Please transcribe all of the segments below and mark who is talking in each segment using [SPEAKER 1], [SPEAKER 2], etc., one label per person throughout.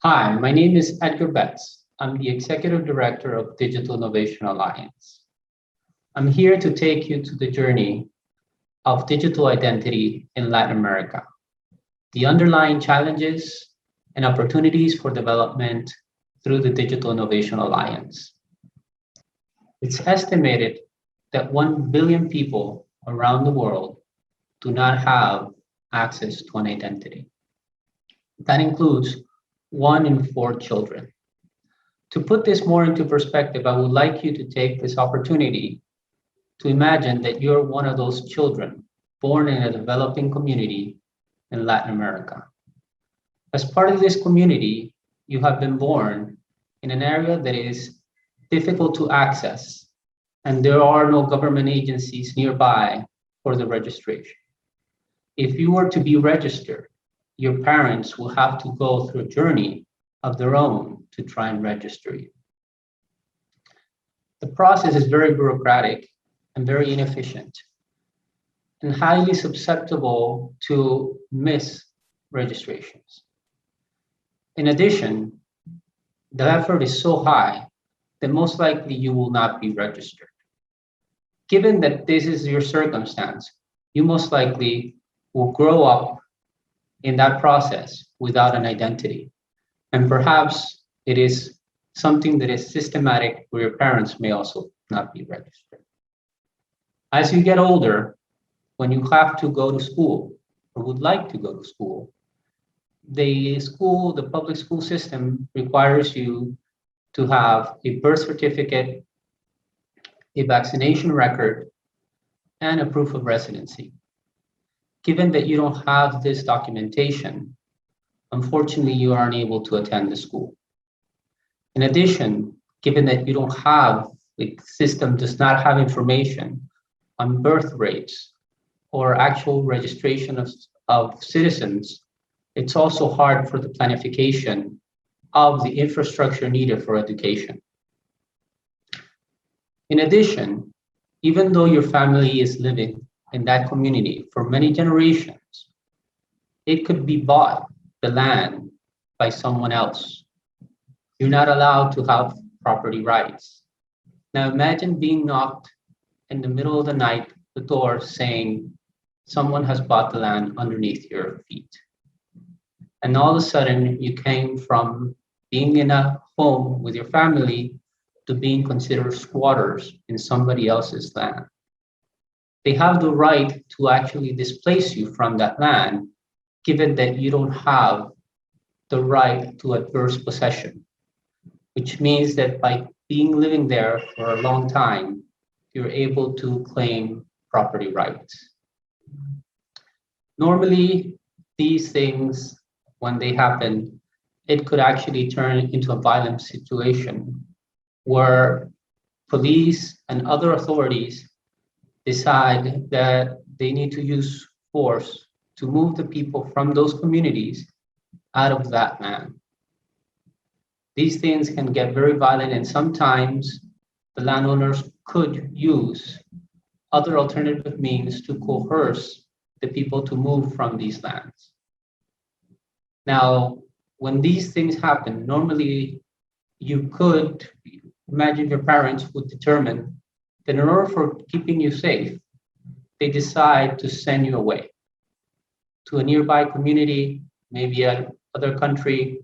[SPEAKER 1] Hi, my name is Edgar. I'm the Executive Director of Digital Innovation Alliance. I'm here to take you to the journey of digital identity in Latin America, the underlying challenges and opportunities for development through the Digital Innovation Alliance. It's estimated that 1 billion people around the world do not have access to an identity. That includes 1 in 4 children. To put this more into perspective, I would like you to take this opportunity to imagine that you're one of those children born in a developing community in Latin America. As part of this community, you have been born in an area that is difficult to access, and there are no government agencies nearby for the registration. If you were to be registered, your parents will have to go through a journey of their own to try and register you. The process is very bureaucratic and very inefficient and highly susceptible to misregistrations. In addition, the effort is so high that most likely you will not be registered. Given that this is your circumstance, you most likely will grow up in that process without an identity. And perhaps it is something that is systematic where your parents may also not be registered. As you get older, when you have to go to school or would like to go to school, the public school system requires you to have a birth certificate, a vaccination record, and a proof of residency. Given that you don't have this documentation, unfortunately, you are unable to attend the school. In addition, given that you don't have, the system does not have information on birth rates or actual registration of citizens, it's also hard for the planification of the infrastructure needed for education. In addition, even though your family is living in that community for many generations, it could be bought, the land, by someone else. You're not allowed to have property rights. Now imagine being knocked in the middle of the night, the door saying, someone has bought the land underneath your feet. And all of a sudden you came from being in a home with your family to being considered squatters in somebody else's land. They have the right to actually displace you from that land, given that you don't have the right to adverse possession, which means that by living there for a long time, you're able to claim property rights. Normally, these things, when they happen, it could actually turn into a violent situation where police and other authorities decide that they need to use force to move the people from those communities out of that land. These things can get very violent, and sometimes the landowners could use other alternative means to coerce the people to move from these lands. Now, when these things happen, normally you could imagine your parents would determine that in order for keeping you safe, they decide to send you away to a nearby community, maybe another country,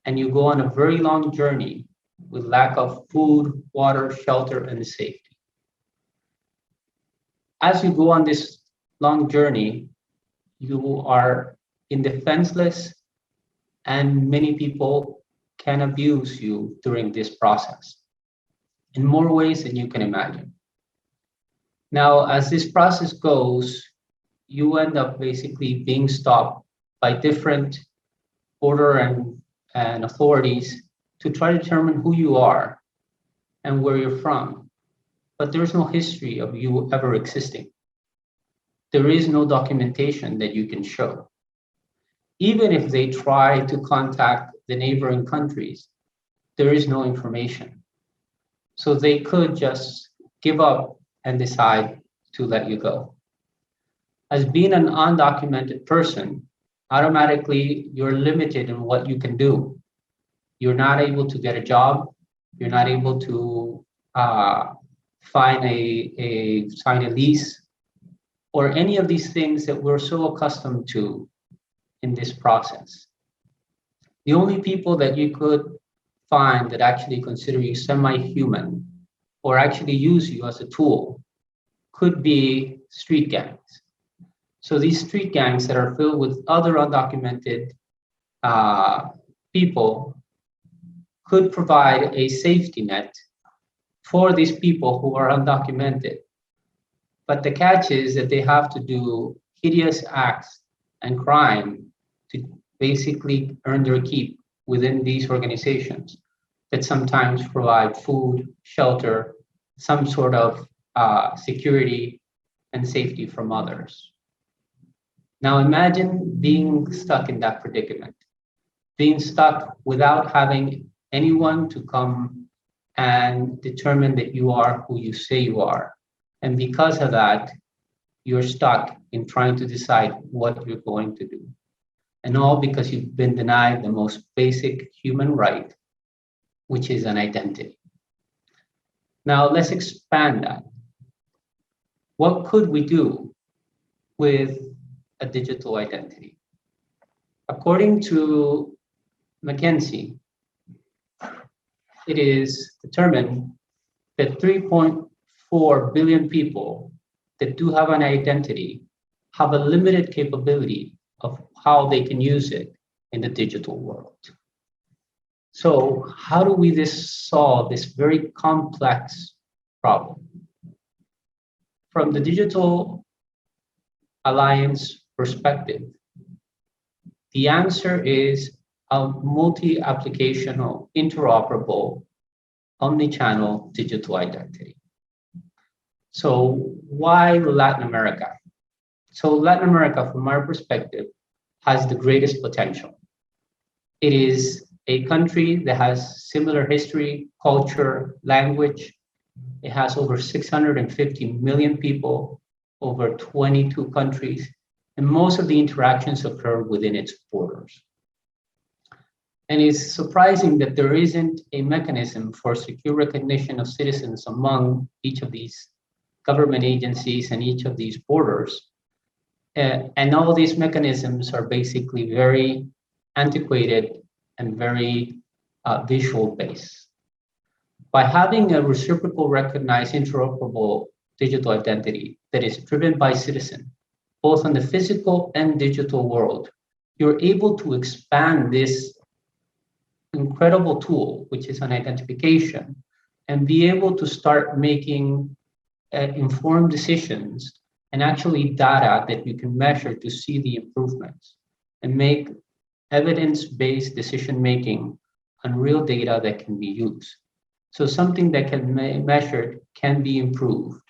[SPEAKER 1] and you go on a very long journey with lack of food, water, shelter, and safety. As you go on this long journey, you are indefenseless, and many people can abuse you during this process in more ways than you can imagine. Now, as this process goes, you end up basically being stopped by different border and authorities to try to determine who you are and where you're from. But there's no history of you ever existing. There is no documentation that you can show. Even if they try to contact the neighboring countries, there is no information. So they could just give up and decide to let you go. As being an undocumented person, automatically you're limited in what you can do. you're not able to get a job, you're not able to find sign a lease, or any of these things that we're so accustomed to in this process. The only people that you could find that actually consider you semi-human or actually use you as a tool could be street gangs. So these street gangs that are filled with other undocumented people could provide a safety net for these people who are undocumented. But the catch is that they have to do hideous acts and crime to basically earn their keep within these organizations that sometimes provide food, shelter, some sort of security and safety from others. Now imagine being stuck in that predicament, being stuck without having anyone to come and determine that you are who you say you are. And because of that, you're stuck in trying to decide what you're going to do. And all because you've been denied the most basic human right, which is an identity. Now let's expand that. What could we do with a digital identity? According to McKinsey, it is determined that 3.4 billion people that do have an identity have a limited capability of how they can use it in the digital world. So how do we solve this very complex problem? From the Digital Alliance perspective, the answer is a multi-applicational, interoperable, omni-channel digital identity. So why Latin America? So Latin America, from our perspective, has the greatest potential. It is a country that has similar history, culture, language. It has over 650 million people, over 22 countries, and most of the interactions occur within its borders. And it's surprising that there isn't a mechanism for secure recognition of citizens among each of these government agencies and each of these borders. And all these mechanisms are basically very antiquated and very visual based. By having a reciprocal recognized interoperable digital identity that is driven by citizen, both on the physical and digital world, you're able to expand this incredible tool, which is an identification, and be able to start making informed decisions and actually data that you can measure to see the improvements and make evidence-based decision-making on real data that can be used. So something that can be measured can be improved.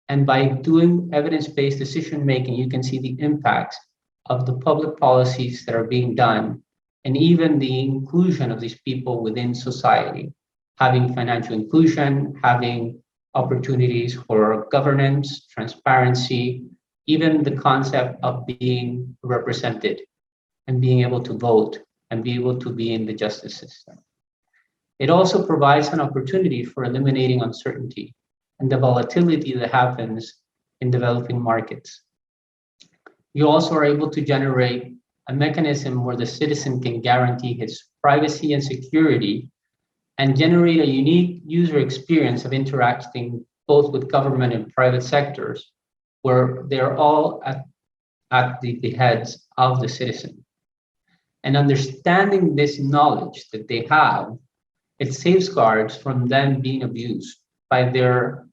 [SPEAKER 1] And by doing evidence-based decision-making, you can see the impacts of the public policies that are being done and even the inclusion of these people within society, having financial inclusion, having opportunities for governance, transparency, even the concept of being represented and being able to vote and be able to be in the justice system. It also provides an opportunity for eliminating uncertainty and the volatility that happens in developing markets. You also are able to generate a mechanism where the citizen can guarantee his privacy and security and generate a unique user experience of interacting both with government and private sectors, where they're all at the heads of the citizen. And understanding this knowledge that they have, it safeguards from them being abused by their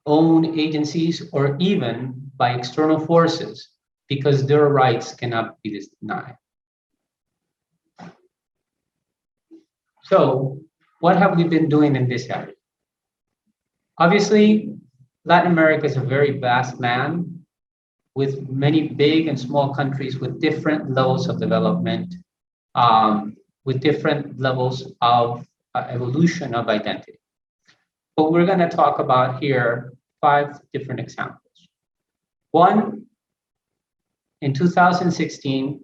[SPEAKER 1] own agencies or even by external forces, because their rights cannot be denied. So, what have we been doing in this area? Obviously, Latin America is a very vast land with many big and small countries with different levels of development, with different levels of evolution of identity. But we're going to talk about here 5 different examples. One, in 2016,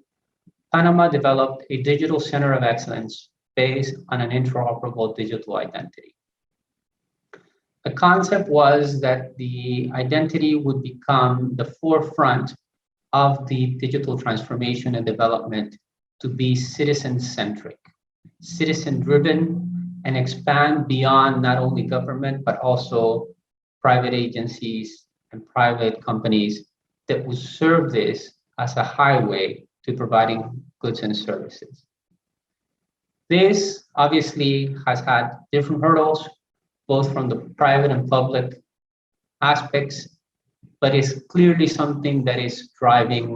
[SPEAKER 1] Panama developed a digital center of excellence based on an interoperable digital identity. The concept was that the identity would become the forefront of the digital transformation and development to be citizen-centric, citizen-driven, and expand beyond not only government, but also private agencies and private companies that would serve this as a highway to providing goods and services. This obviously has had different hurdles, both from the private and public aspects, but is clearly something that is driving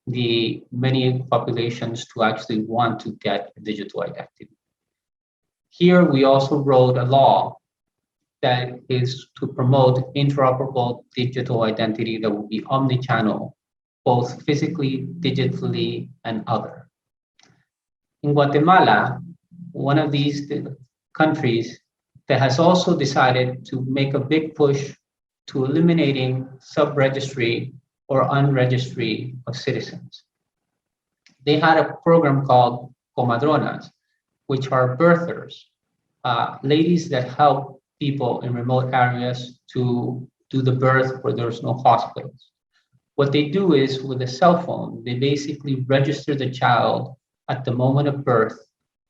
[SPEAKER 1] the many populations to actually want to get a digital identity. Here, we also wrote a law that is to promote interoperable digital identity that will be omni-channel, both physically, digitally, and other. In Guatemala, one of these countries that has also decided to make a big push to eliminating sub-registry or unregistry of citizens. They had a program called Comadronas, which are birthers, ladies that help people in remote areas to do the birth where there's no hospitals. What they do is with a cell phone, they basically register the child at the moment of birth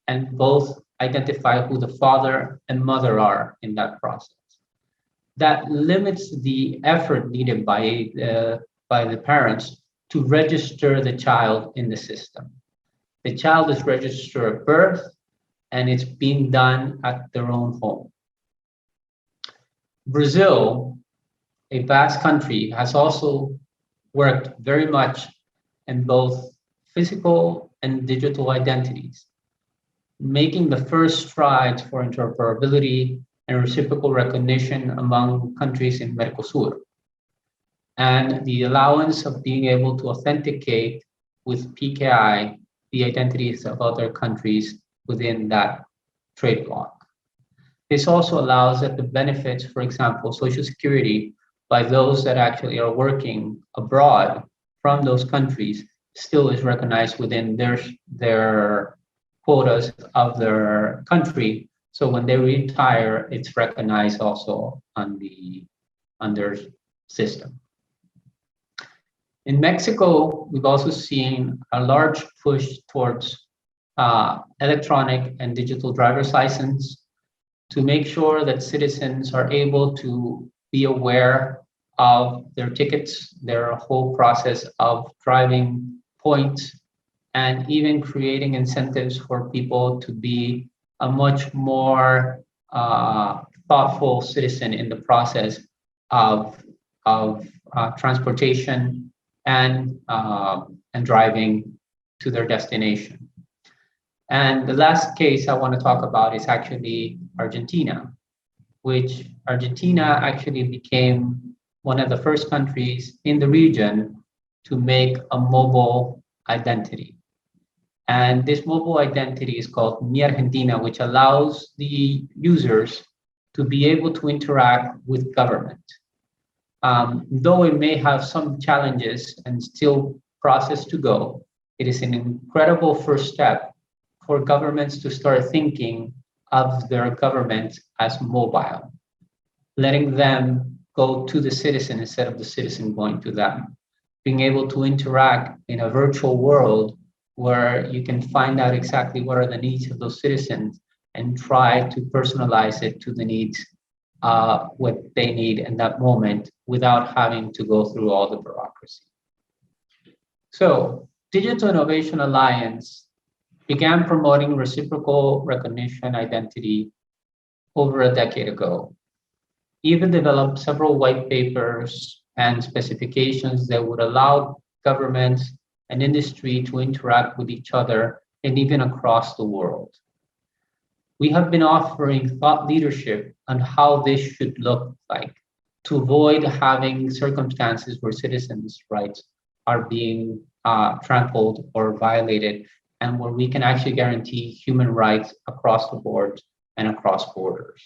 [SPEAKER 1] and both identify who the father and mother are in that process. That limits the effort needed by the parents to register the child in the system. The child is registered at birth and it's being done at their own home. Brazil, a vast country, has also worked very much in both physical and digital identities, making the first strides for interoperability and reciprocal recognition among countries in Mercosur, and the allowance of being able to authenticate with PKI the identities of other countries within that trade bloc. This also allows that the benefits, for example, Social Security, by those that actually are working abroad from those countries, still is recognized within their quotas of their country. So when they retire, it's recognized also on their system. In Mexico, we've also seen a large push towards electronic and digital driver's license to make sure that citizens are able to be aware of their tickets, their whole process of driving points, and even creating incentives for people to be a much more thoughtful citizen in the process of transportation and driving to their destination. And the last case I want to talk about is actually Argentina, which Argentina actually became one of the first countries in the region to make a mobile identity. And this mobile identity is called Mi Argentina, which allows the users to be able to interact with government. Though it may have some challenges and still process to go, it is an incredible first step for governments to start thinking of their government as mobile, letting them go to the citizen instead of the citizen going to them, being able to interact in a virtual world where you can find out exactly what are the needs of those citizens and try to personalize it to the needs, what they need in that moment without having to go through all the bureaucracy. So, Digital Innovation Alliance began promoting reciprocal recognition identity over a decade ago. Even developed several white papers and specifications that would allow governments and industry to interact with each other and even across the world. We have been offering thought leadership on how this should look like to avoid having circumstances where citizens' rights are being trampled or violated, and where we can actually guarantee human rights across the board and across borders.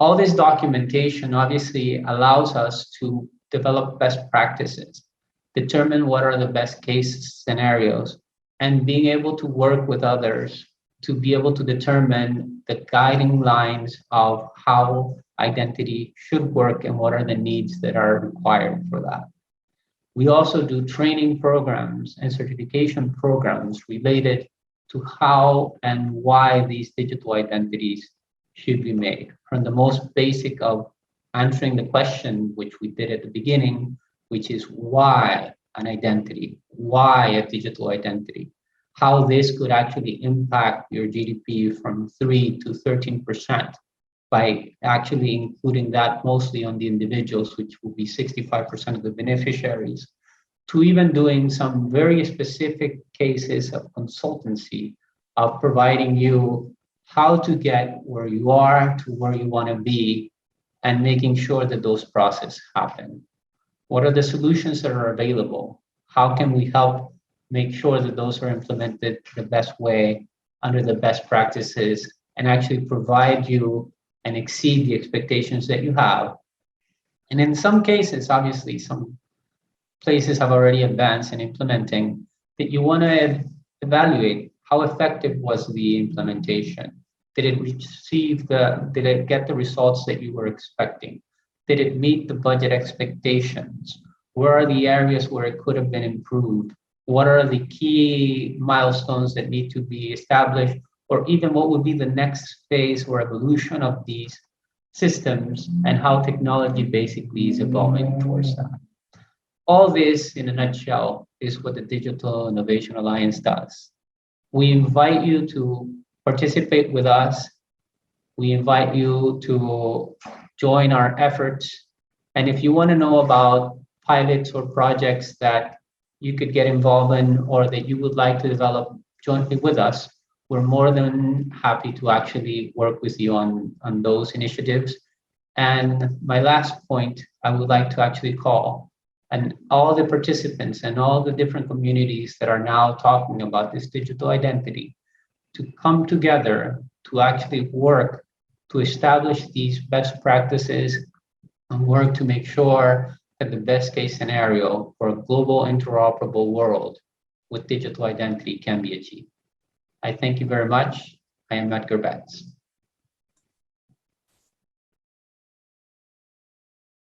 [SPEAKER 1] All this documentation obviously allows us to develop best practices, determine what are the best case scenarios, and being able to work with others to be able to determine the guiding lines of how identity should work and what are the needs that are required for that. We also do training programs and certification programs related to how and why these digital identities should be made. From the most basic of answering the question, which we did at the beginning, which is why an identity, why a digital identity, how this could actually impact your GDP from 3 to 13% by actually including that mostly on the individuals, which will be 65% of the beneficiaries, to even doing some very specific cases of consultancy of providing you how to get where you are to where you want to be and making sure that those processes happen. What are the solutions that are available? How can we help make sure that those are implemented the best way under the best practices and actually provide you and exceed the expectations that you have? And in some cases, obviously, some places have already advanced in implementing that you want to evaluate how effective was the implementation. Did it get the results that you were expecting? Did it meet the budget expectations? Where are the areas where it could have been improved? What are the key milestones that need to be established? Or even what would be the next phase or evolution of these systems and how technology basically is evolving towards that? All this, in a nutshell, is what the Digital Innovation Alliance does. We invite you to participate with us. We invite you to join our efforts. And if you want to know about pilots or projects that you could get involved in or that you would like to develop jointly with us, we're more than happy to actually work with you on those initiatives. And my last point, I would like to actually call and all the participants and all the different communities that are now talking about this digital identity to come together to actually work to establish these best practices and work to make sure that the best case scenario for a global interoperable world with digital identity can be achieved. I thank you very much. I am Edgar Betts.